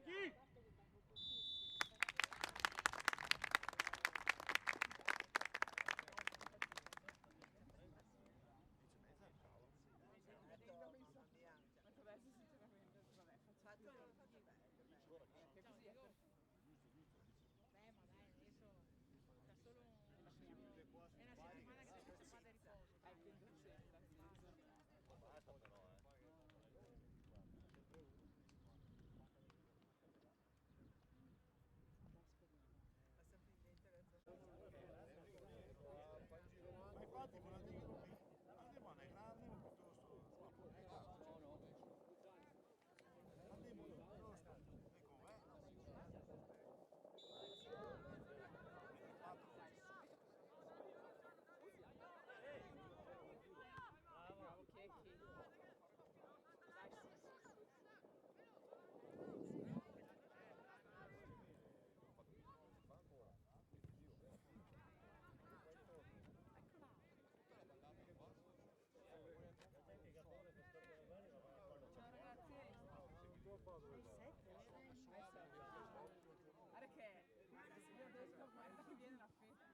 Chi? Ma infatti me la dicono qui, andiamo a grandi piuttosto, andiamo piuttosto, e com'è? Bravo, Checchi. Dai, sì, sì, sì. Ciao ragazzi. Guarda che io riesco a guardare che viene la festa.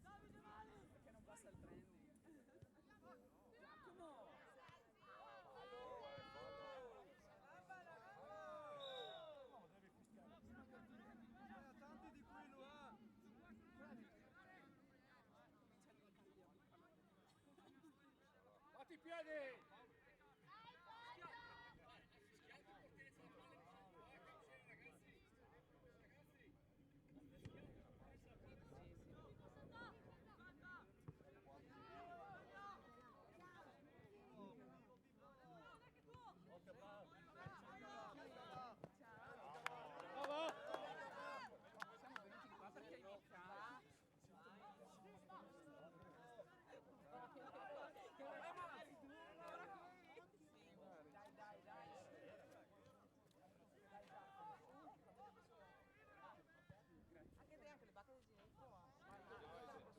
Ciao, com'è Ricchi? Perché non passa il trending? Giacomo! Tanti di quello, Fatti i piedi! Bravo! Siamo venuti qua perché iniziava. Dai, dai. Anche te, anche le bacche del ginetto. Abbiamo preso la posta.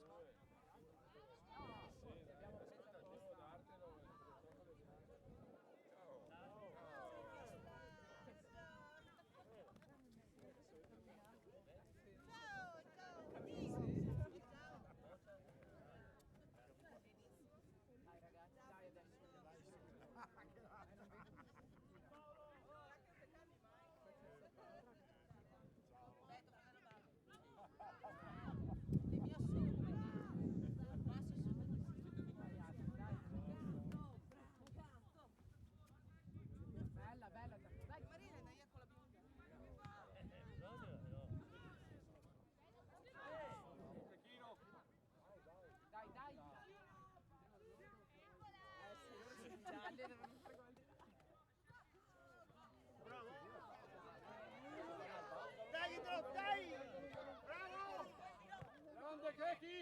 Dai ragazzi, dai adesso. Le mie sono passo su. Bella, bella. Dai Marina, dai con la bionda. Dai, dai. Sì, ora si gialli, non fare gol. Bravo! Dai, Drop, dai! Bravo! Grande Checchi!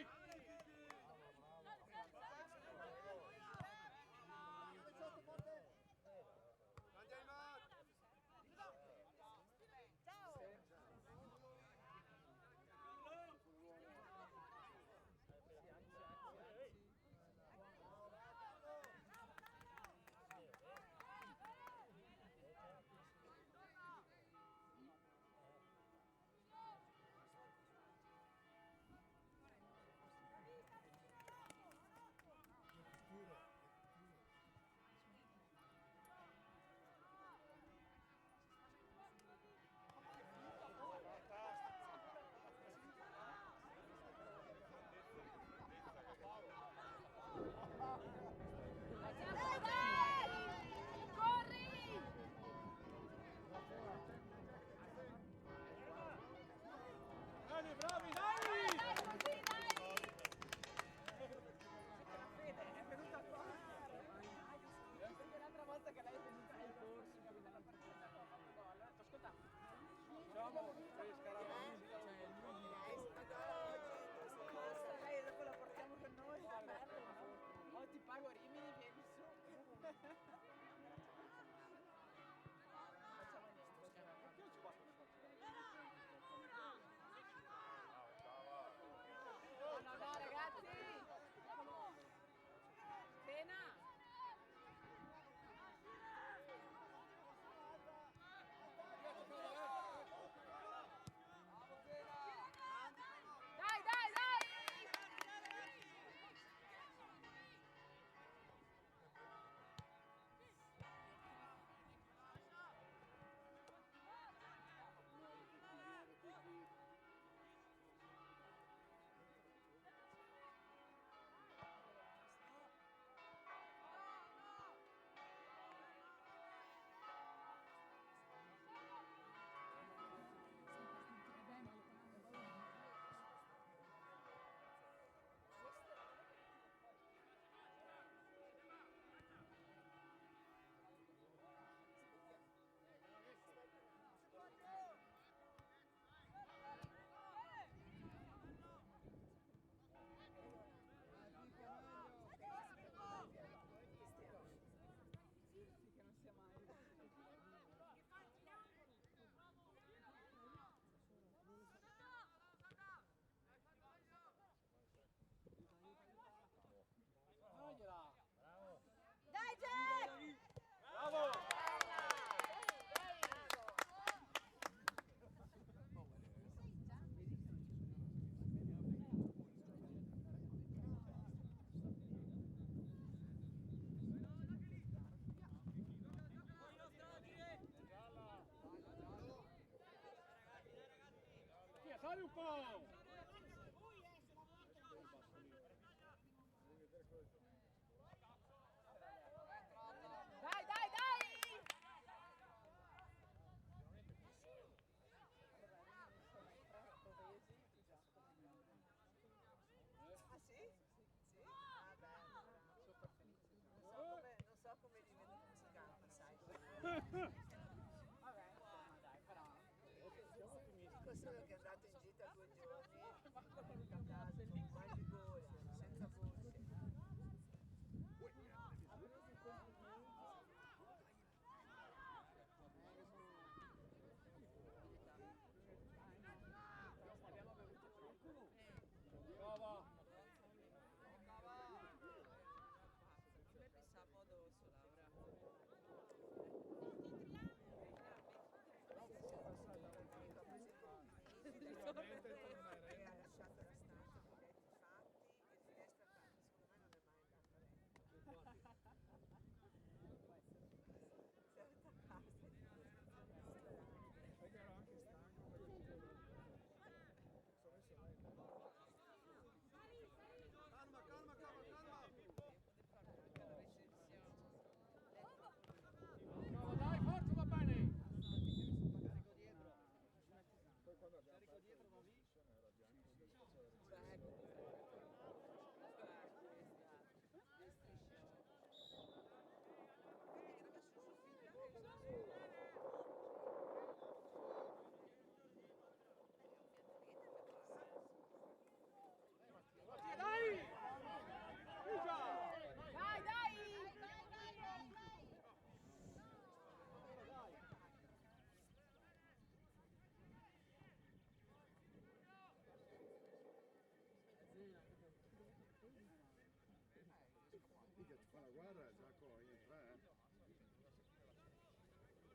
guarda Giacomo, entra,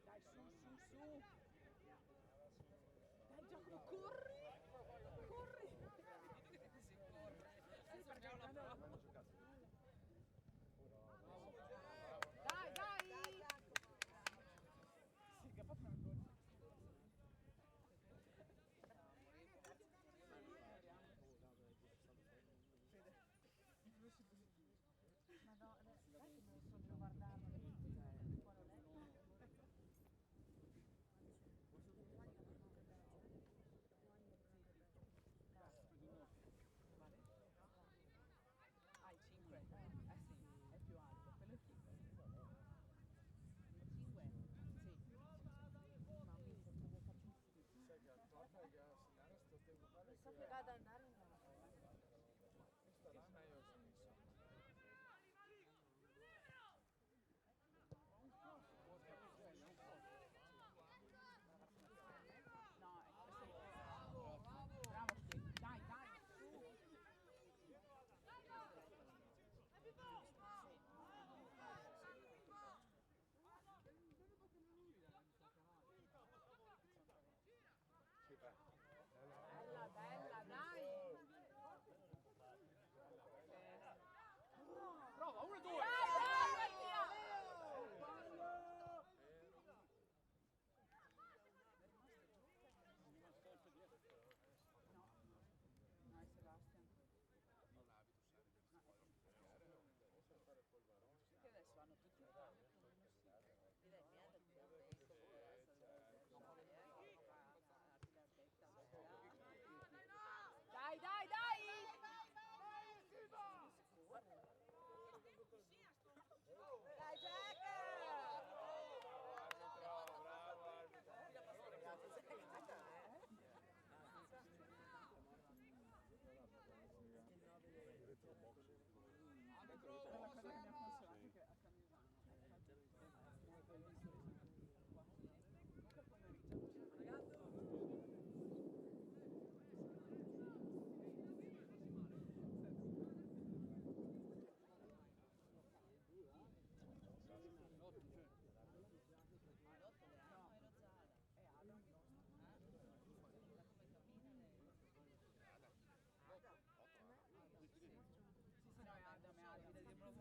Dai, su, su, su. Dai, Giacomo, corri! Corri! Si corre. Sì, perché Abbiamo una prova. Dai, dai! Sì, che fa una corsa. Madonna, dai che non so più guardarlo. Ah, il 5? Eh sì, è più alto, quello è 5. 5? Sì. Ma mi faccio un schifo. Sai che al Tottenham che a segnare sto tempo fa Non so che vado ad andare in gara. questa l'anno io ho smesso. No, questo è bravo, Steve. Dai, dai, su. Bella, bella, dai. Prova, 1, 2. Dai, Mattia. No, no, è Sebastian. Che adesso vanno tutti a fare più o meno sì. Dai, dai, dai! Dai, Jack! Bravo arbitro. La cosa che mi ha consolato è che a Camisano comunque pomeriggio è Adam. Sì, sì, no, è Adam, è Adam.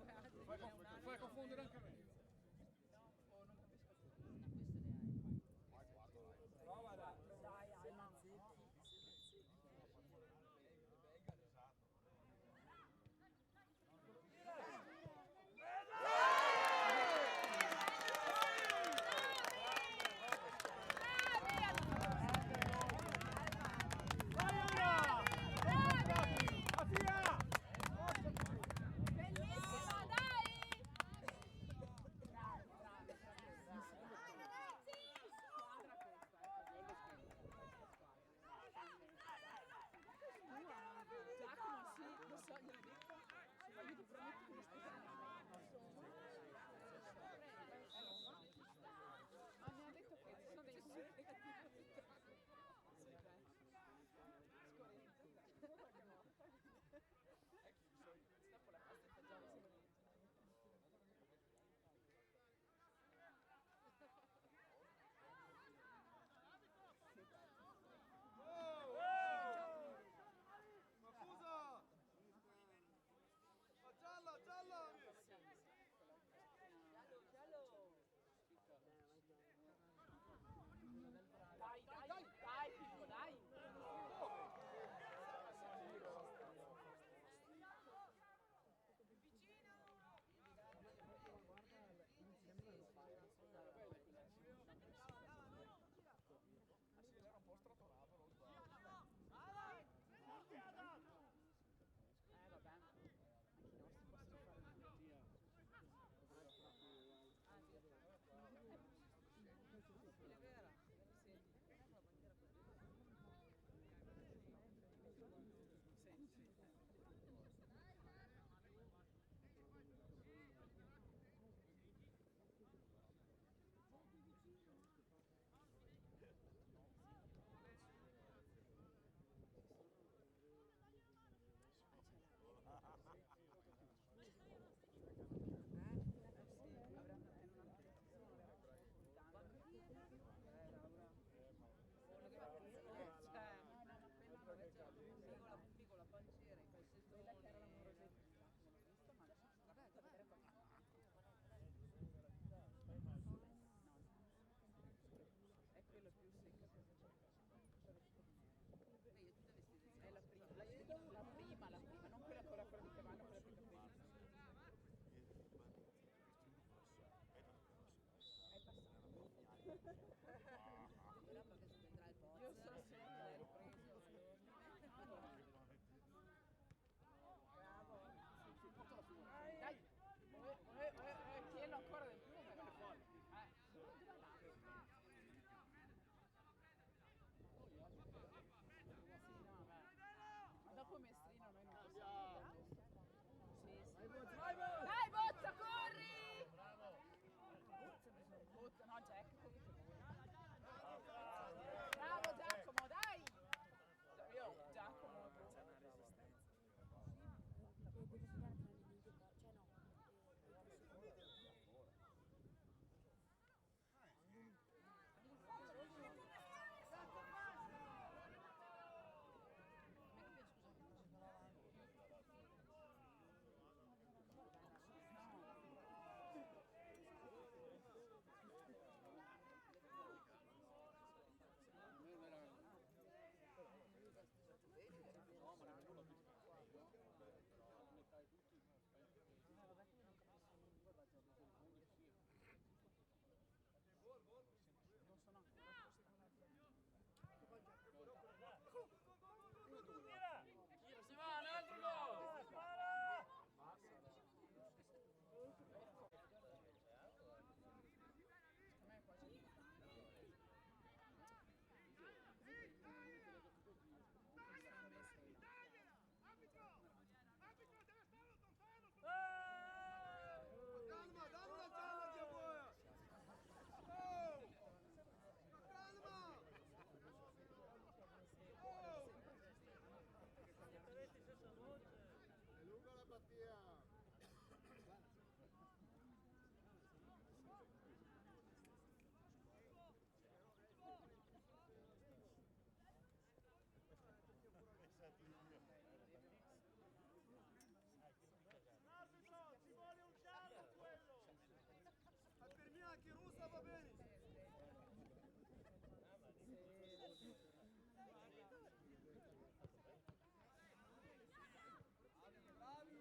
Però perché subentra il Pozzo. Io sono sempre ripreso. Dai, tienilo ancora di più però. Sì, no, vabbè. Ma dopo Mestrino noi non possiamo. Sì, sì. Dai, Bozza, corri! Bozza, no, Jack, corri che vuoi. Bravo Giacomo, dai! Io, Giacomo, C'è una resistenza. Deve giocare tra le lingue, cioè no, si va, un altro gol! Calma, dammi una gialla che vuoi! Oh! Calma! Oh! È lunga la partita! Arbitro, ci vuole un giallo quello! Ma per me anche russa va bene! Bravi!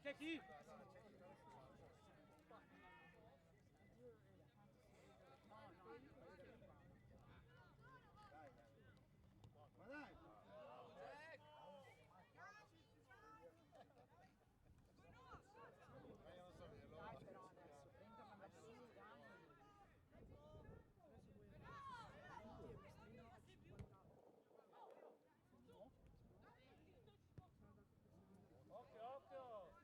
Che chi? Ma dai! Ma io non so dirlo. Dai però adesso, prendono da soli, dai. Occhio, occhio!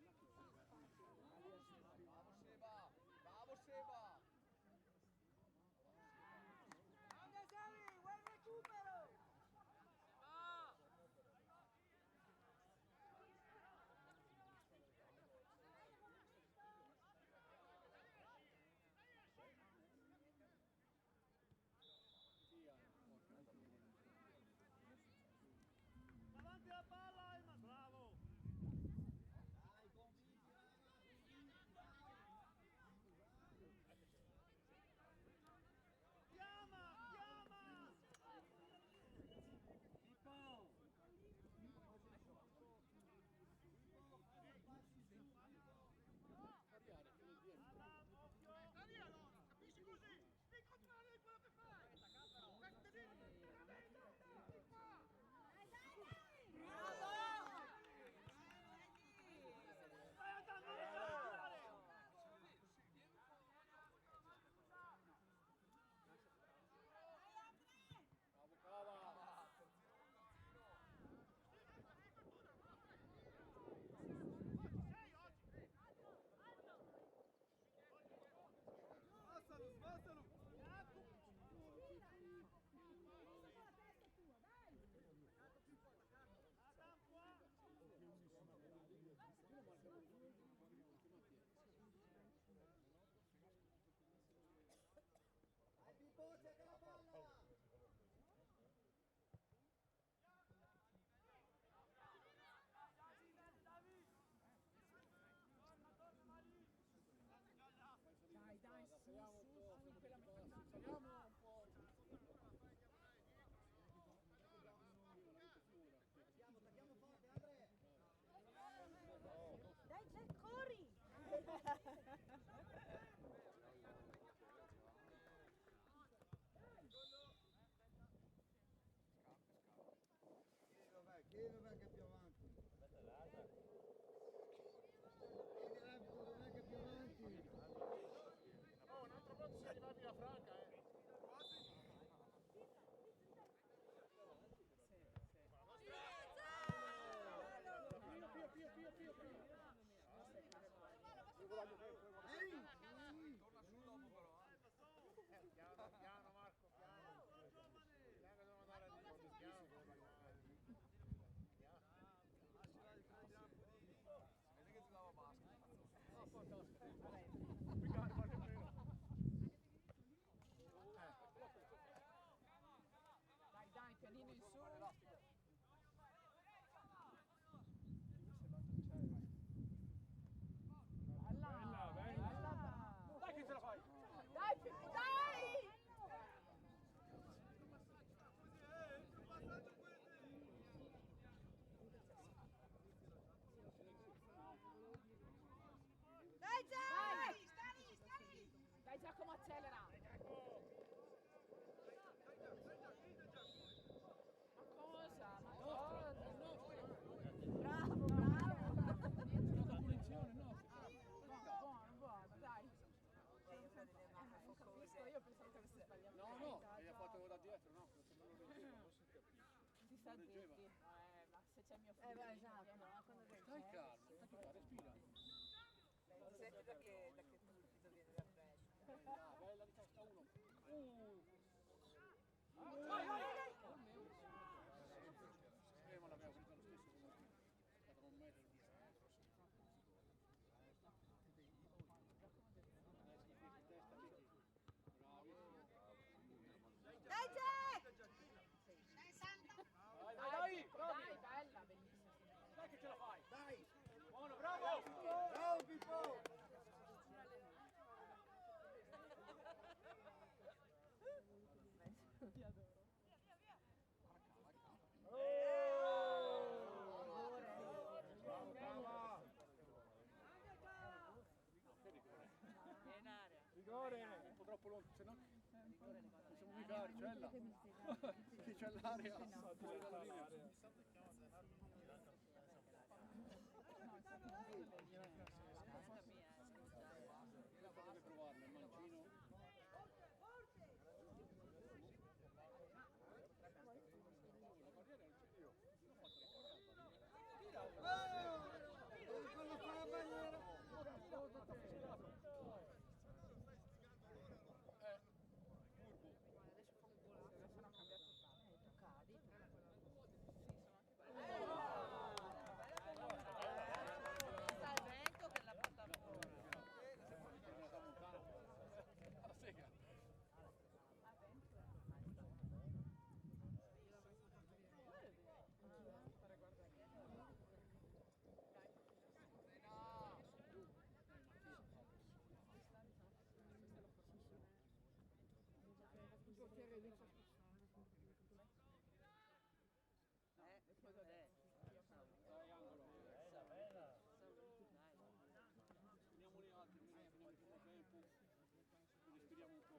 Bravo Seba! Bravo Seba! Grande Semi, buen recupero. Davanti alla palla, Ayman, bravo! Chiama, chiama! Tipo! Adam, occhio! Dai allora, capisci così? Il contrario di quello che fai! Stai andando a lasciare! Bravo Cava! Sbassalo, sbassalo! Adam qua! Dai Pippo, cerca la palla. Dai, dai, su, su, quella metà. Saliamo un po'! Tacchiamo forte, Andre. Dai Jack, corri. Chi dov'è che è più avanti? Dov'è che è più avanti? Oh, un altro po' si arriva via Franca, Piano, piano Marco, piano. Piano che devono andare a dire, piano. Lasciala di prendere un po' di... Vedi che giocava a basket. Oh, fantastico! Piccare qualche meno! Dai, dai, pianino in su. Bella, bella. Dai che ce la fai! Dai, Pippo, dai! Il passaggio questo! Dai Jack! Dai Giacomo, accelera. Ma cosa? Ma cosa? Bravo, bravo. Stata punizione, no? Buono, buono, dai. Lei è una delle mamme focose. Io pensavo che avesse sbagliato. No, no, gli ha fatto da dietro, no? Si sta zitti. Ma se c'è mio figlio. Beh, esatto, no? Quando vedi. Stai calmo, stai calmo, respira. Lo senti da che subito viene da fresco. Bella di testa uno. Vai, vai! Ma l'abbiamo vinto lo stesso comunque. È stato un metro di dietro. Dai Jack! Dai, dai, bravi! Dai, bella, bellissima. Dai che ce la fai! Dai! Buono, bravo! Bravo Pippo! Cella. Chi c'è l'area? Quello fa la bandiera. Respiriamo un po'.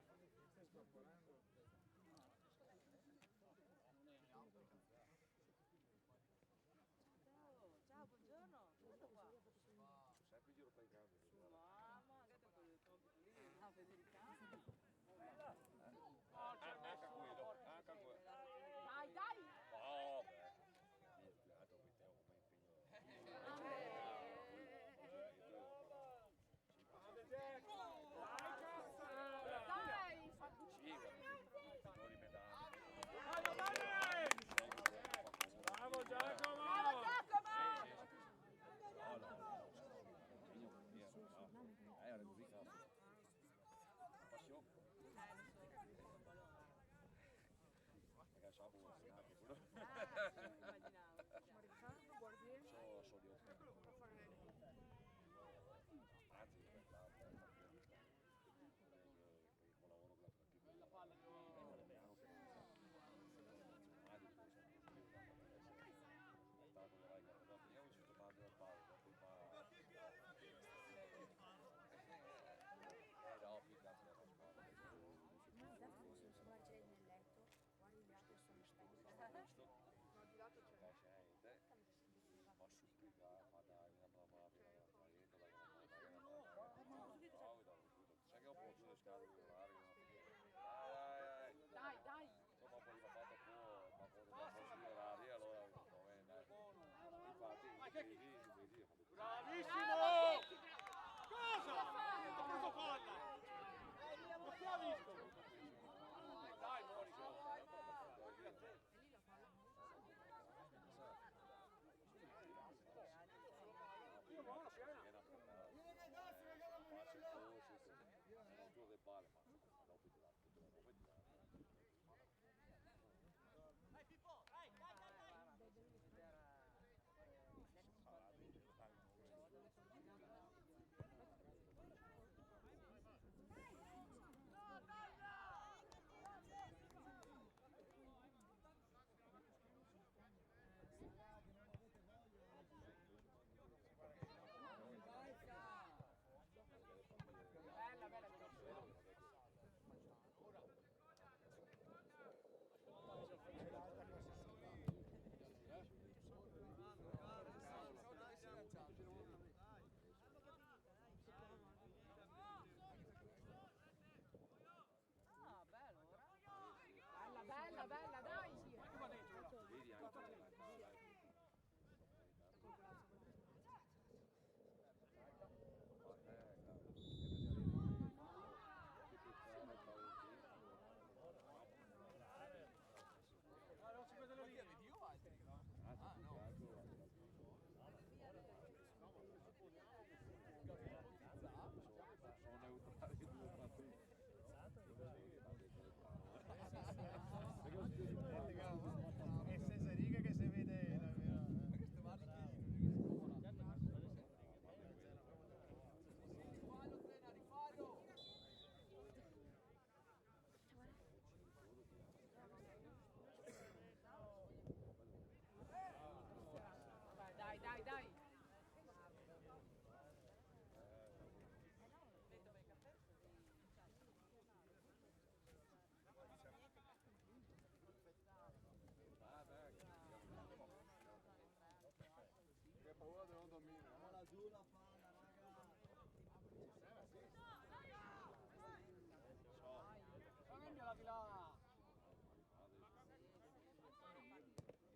Ciao, buongiorno. Tutto qua. Sempre in giro per i campi. Mamma, che te quello compito lì. Ah, Federica. Anche quello, anche quello. Dai, dai! Oh, beh. Mi è dispiaciuto con te come impegno. Dai, Fabucci! Bravo Giacomo! Bravo Giacomo! Era così cazzo. Passione. Perché so come si nato quello. Immaginavo. So di otto. Anzi, per lavoro con la partita. La palla di Nel letto, guardi gli altri sono spenti. Ma supplica, fa dai, una mamma, sai che ho potuto le scale di orario? Dai, dai! Insomma poi va fatto ma poi non posso gli orari, allora ho detto, infatti, vedi. Bravissimo! Cosa? Ho preso palla! Ma chi ha visto? Dai, Morico! Le palle, ma dopo ti dà tutto il nome. Dai Pippo, dai! Sulla palla, raga. Cambiala di là.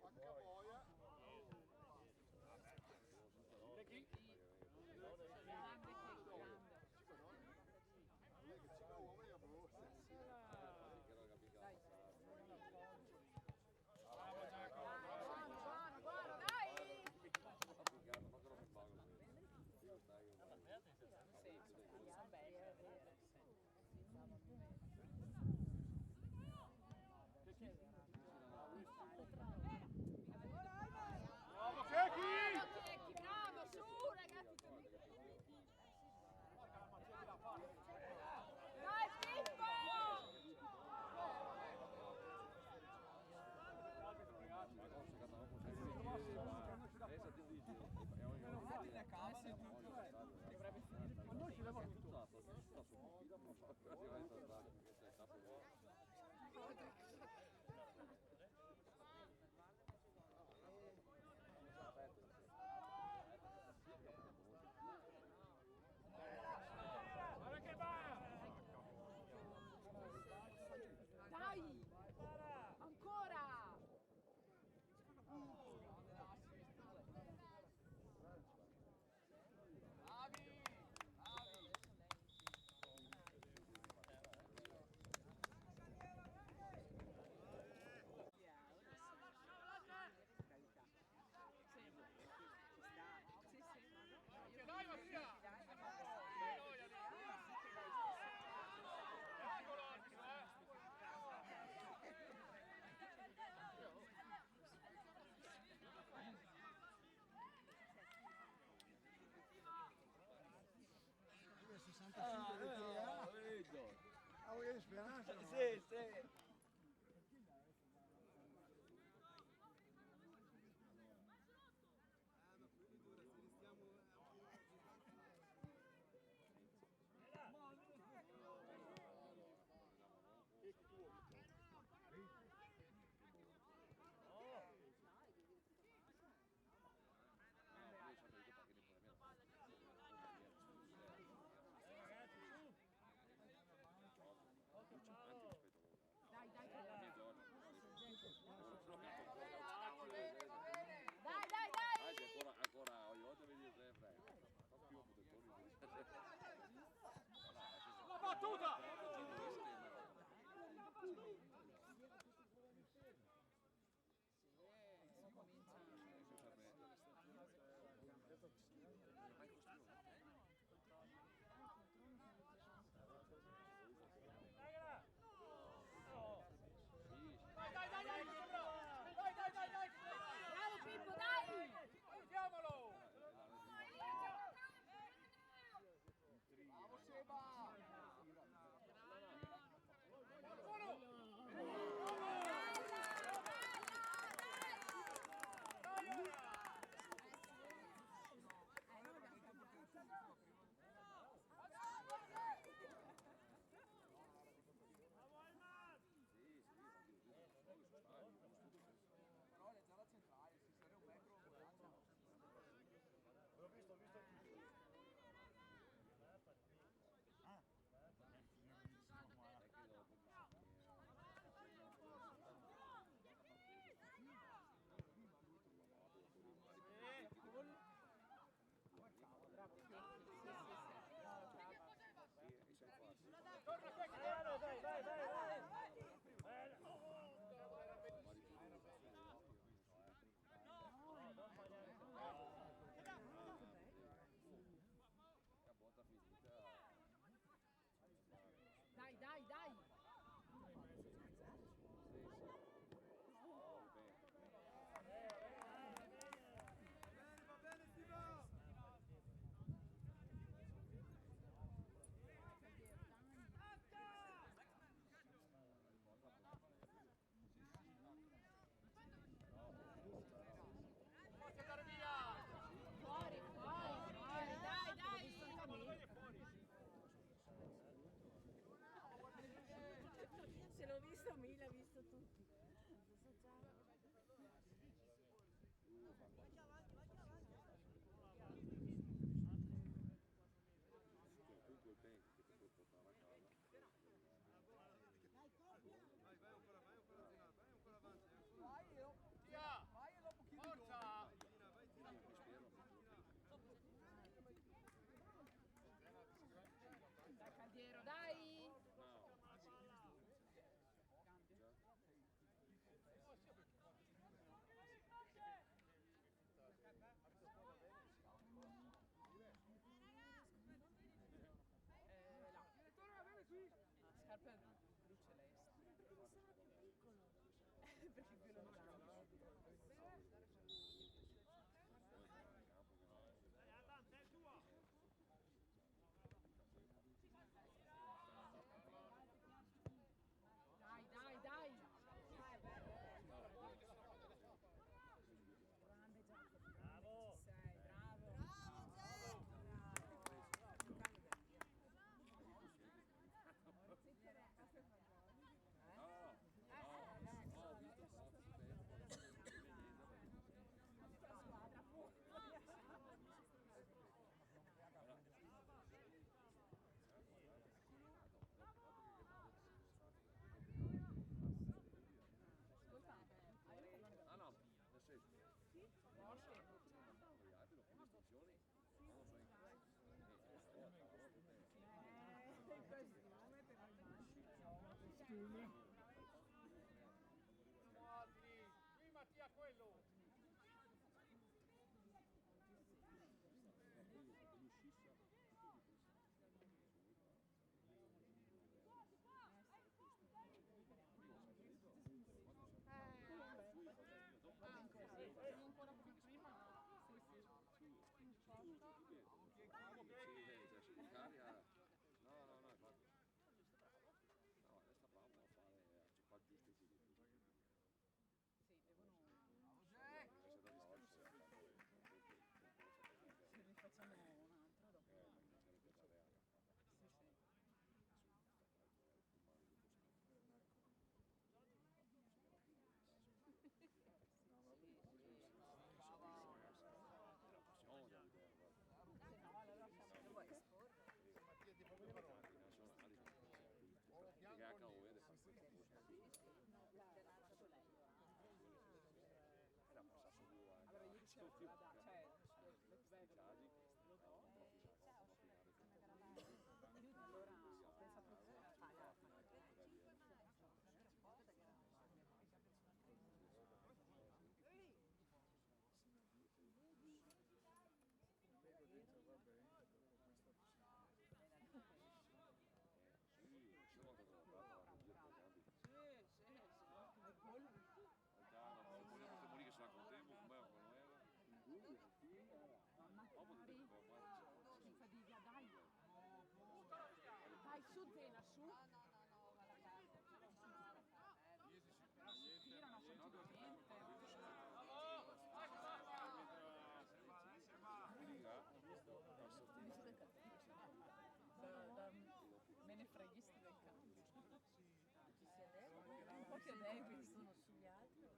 Porca boia. Grande che grande. Buono, buono, dai! Bravo Checchi! Bravo, Checchi, bravo, su ragazzi! Dai Pippo! Dai! Ancora! Dai Mattia! Ah, vuoi speranza? Sì, sì. Dai, dai, dai! Dai, dai, dai! Ancora, ogni volta vedi sempre. La battuta! Bravo Pippo, dai! Aiutiamolo! Bravo Seba! Però le zone centrali, si serve un metro. L'ho visto tutto. Ah, bellissimo qua. Torna qui! Dai, dai, dai! Va bene, Steve! Forza andare via! Fuori, fuori, fuori, dai, dai! Se l'ho visto mi l'ha visto tutti. su Zena, su. No, no, no, va alla casa. Tirano continuamente. Me ne freghisti del campo. Un po' che Davis. Sono sugli altri.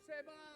Seba!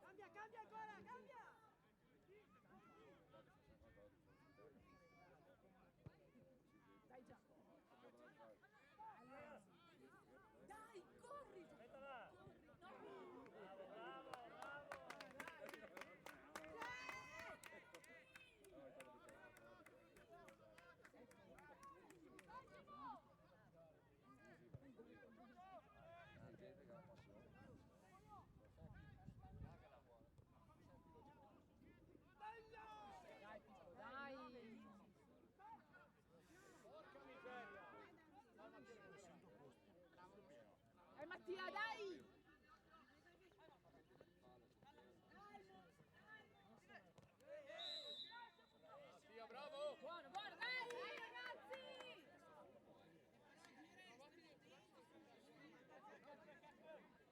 Cambia, cambia ancora, cambia! Dai già. Dai, corri! Mettila! Corri, no! Bravo, bravo, Dai, Pippo, dai! porca miseria! Mattia, dai! Mattia, bravo! Buono, buono, dai! Dai, ragazzi! Non freni, te ti vado a fare lo spalle.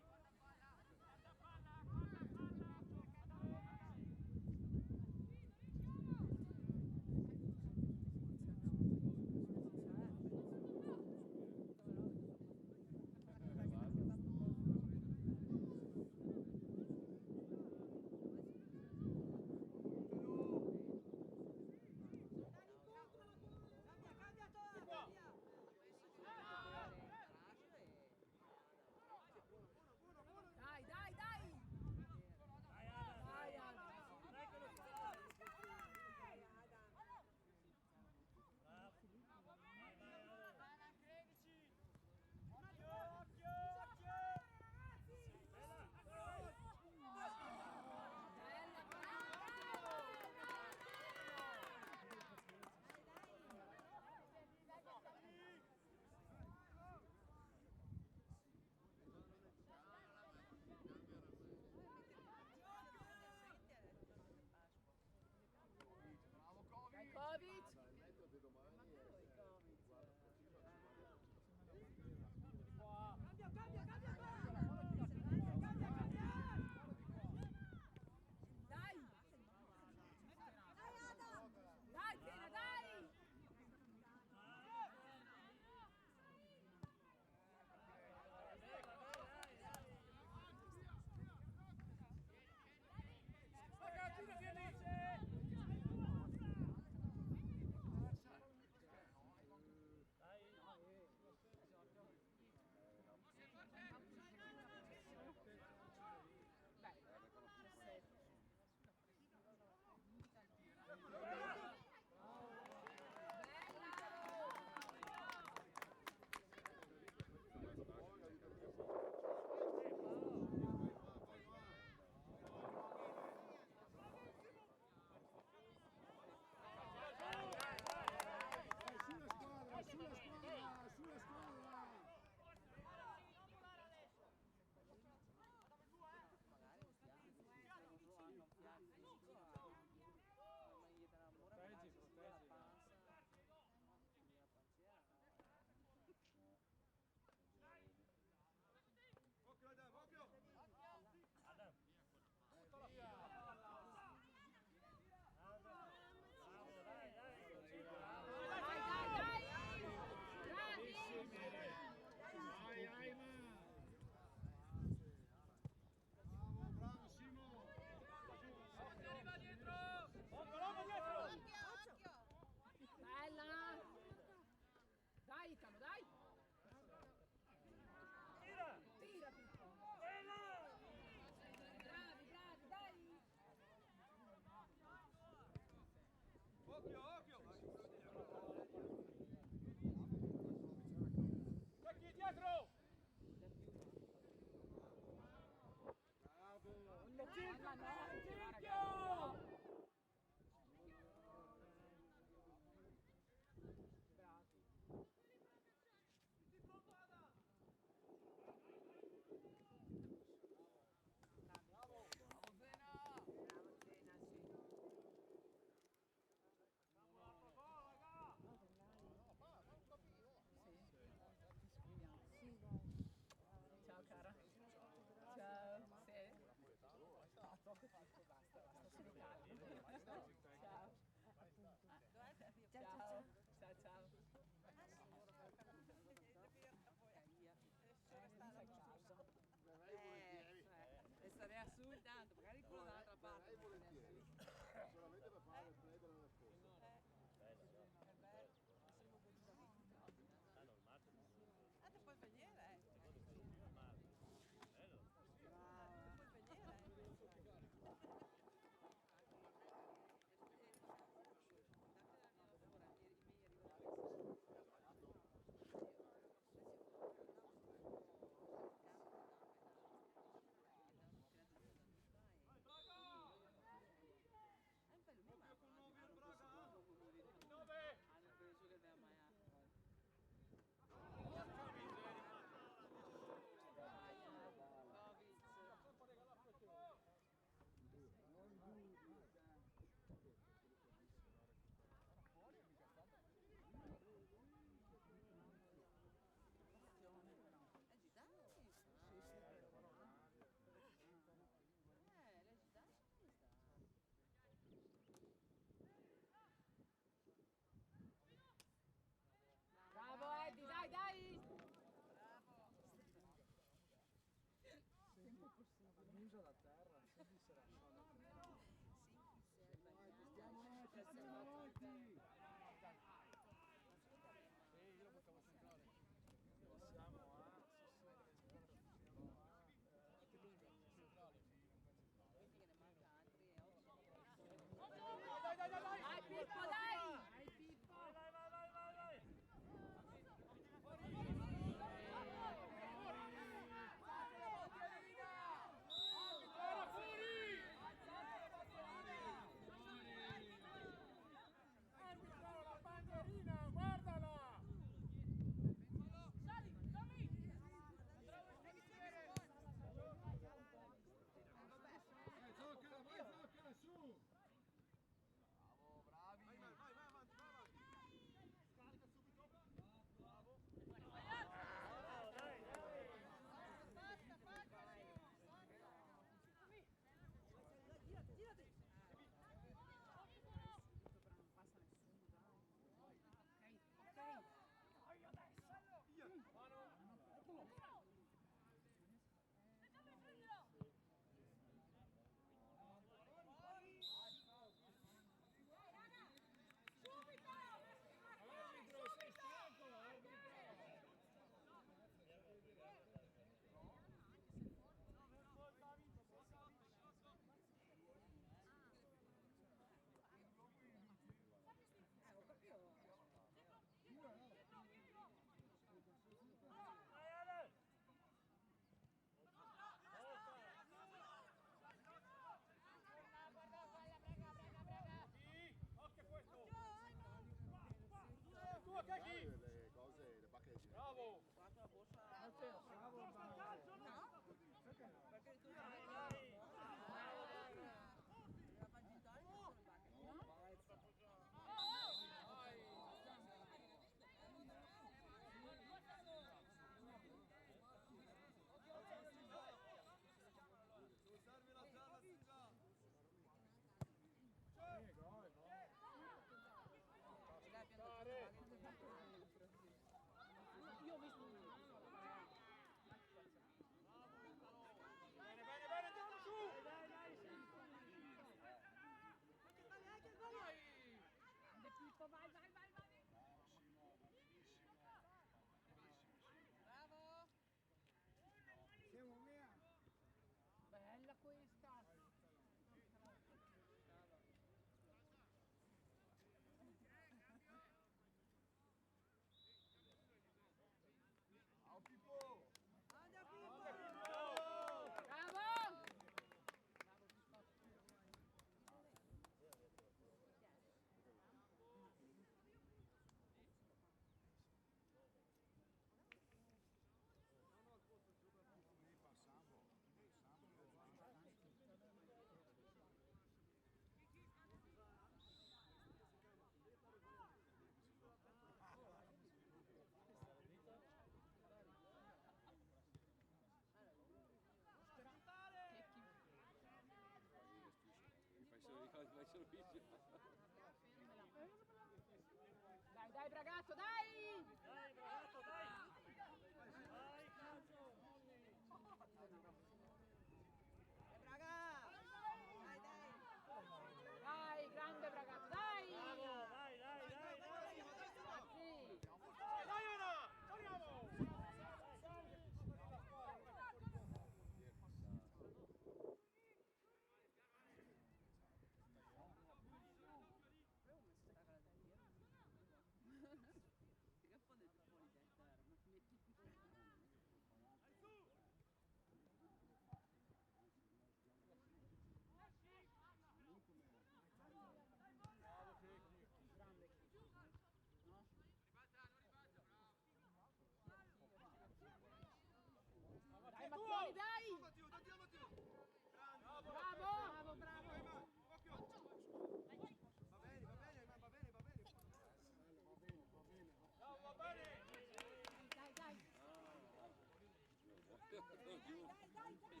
giù. Che poi non possiamo.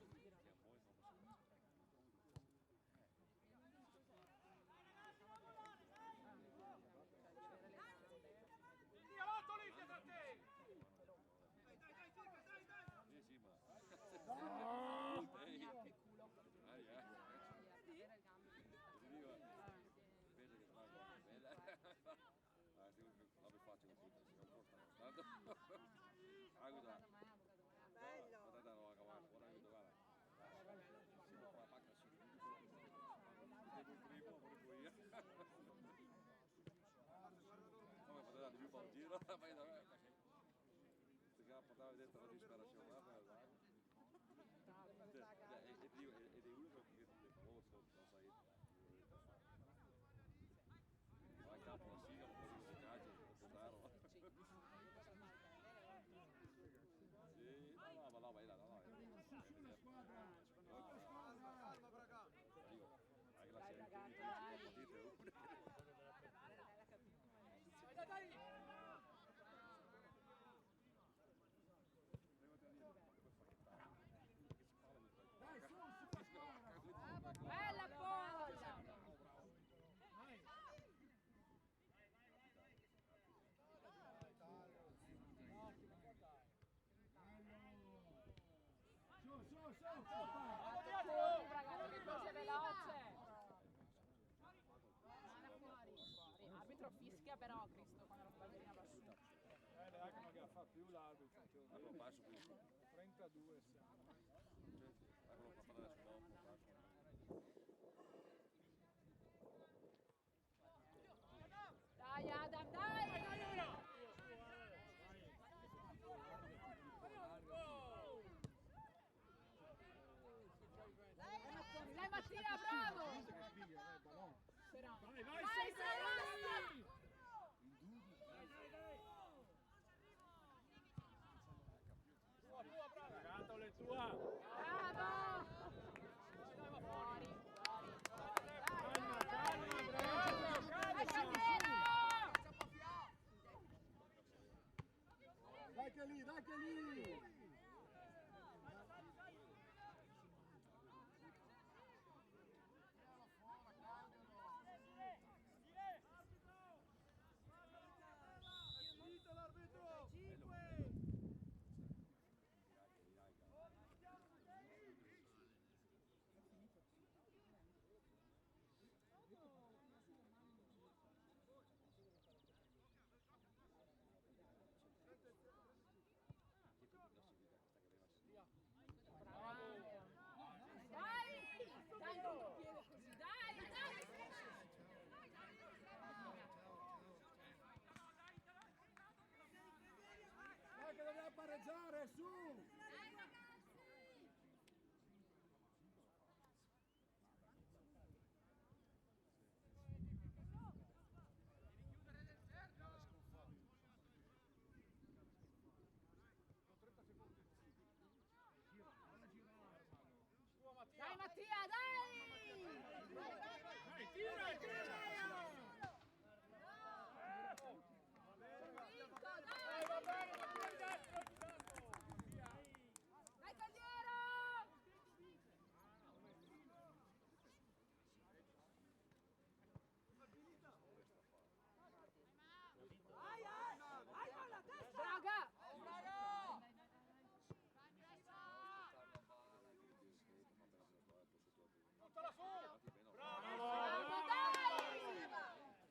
Via, otto lì dietro a te! Dai, cerca, dai! Sì, sì, ma. Che culo. Ai, ai. Avere il gambito. Ti dico, penso che sarà una bella. Ah, sì, la per faccio così, si comporta tanto. Ah, guarda. Bello. Guarda, no, cavallo, guarda che guarda. Si può fare pacca su. Devo primo, pure io. Come potete andare più per un giro, vai da me. Se che portava a vedere la disperazione, guarda. Ed è uno che non sai va in campo la siga, un po' di musicaggio, un po' taro. Sì, no, ma no, vai là, no, Calma, braga! anche la serie partite una. Dai! Bella palla! Ragazzi, che così veloce! Fuori. Arbitro fischia però Cristo quando la pallina va su. Neanche non che fa più l'arbitro. Ecco, passo qui. 32 siamo. Eccolo qua, parlare adesso dopo. Dai Adam, dai! Dai Mattia, bravo! Però. Vai, Serrano! Ragato è tua! Bravo! Fuori. Vai, Candiero! Dai che lì! Finito l'arbitro! 5! Dai! Dai, contropiede così, dai! Dai che dobbiamo pareggiare, su! Dai Mattia, dai! Dai, tira! Dai, va bene, dai Candiero! Braga! Buttala su! Bravo, dai!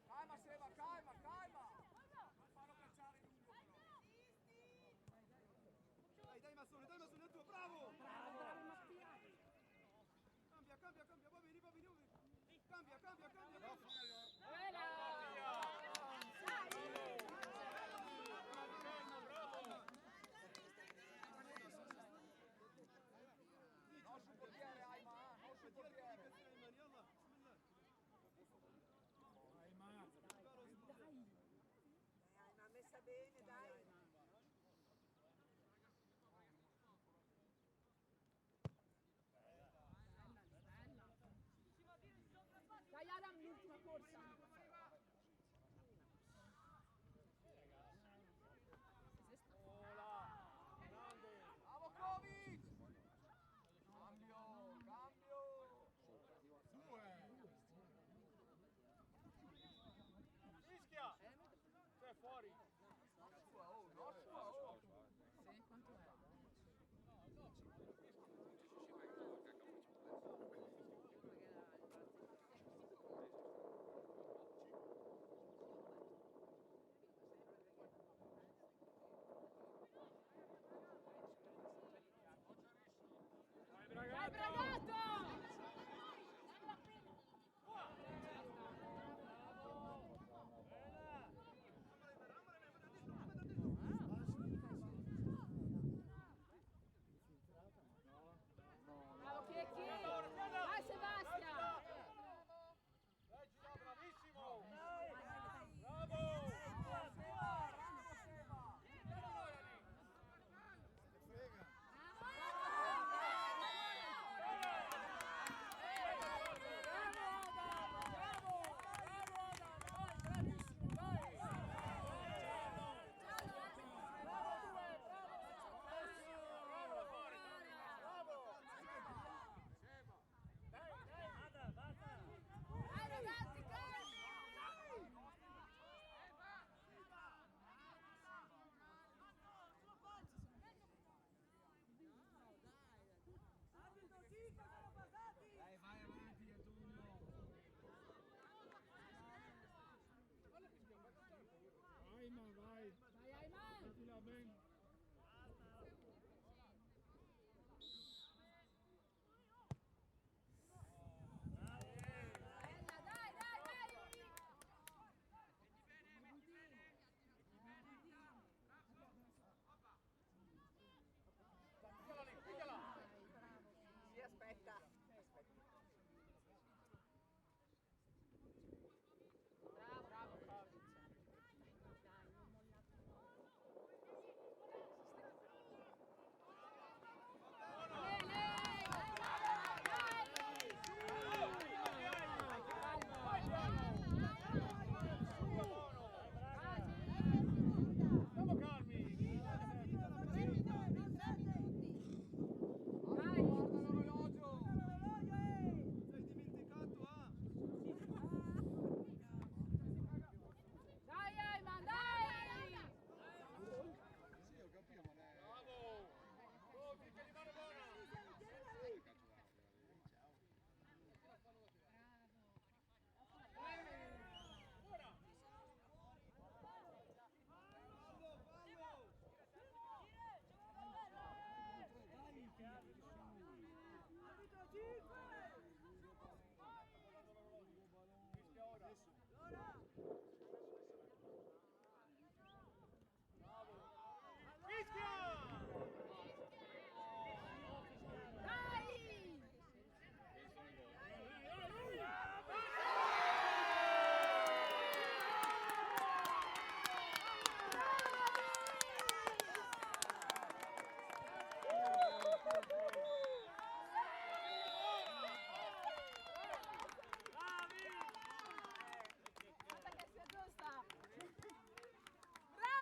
Calma Seba, calma! Non farlo cacciare lungo però! Dai Massone, è tuo, bravo! Bravo Mattia! Cambia, va bene! Cambia!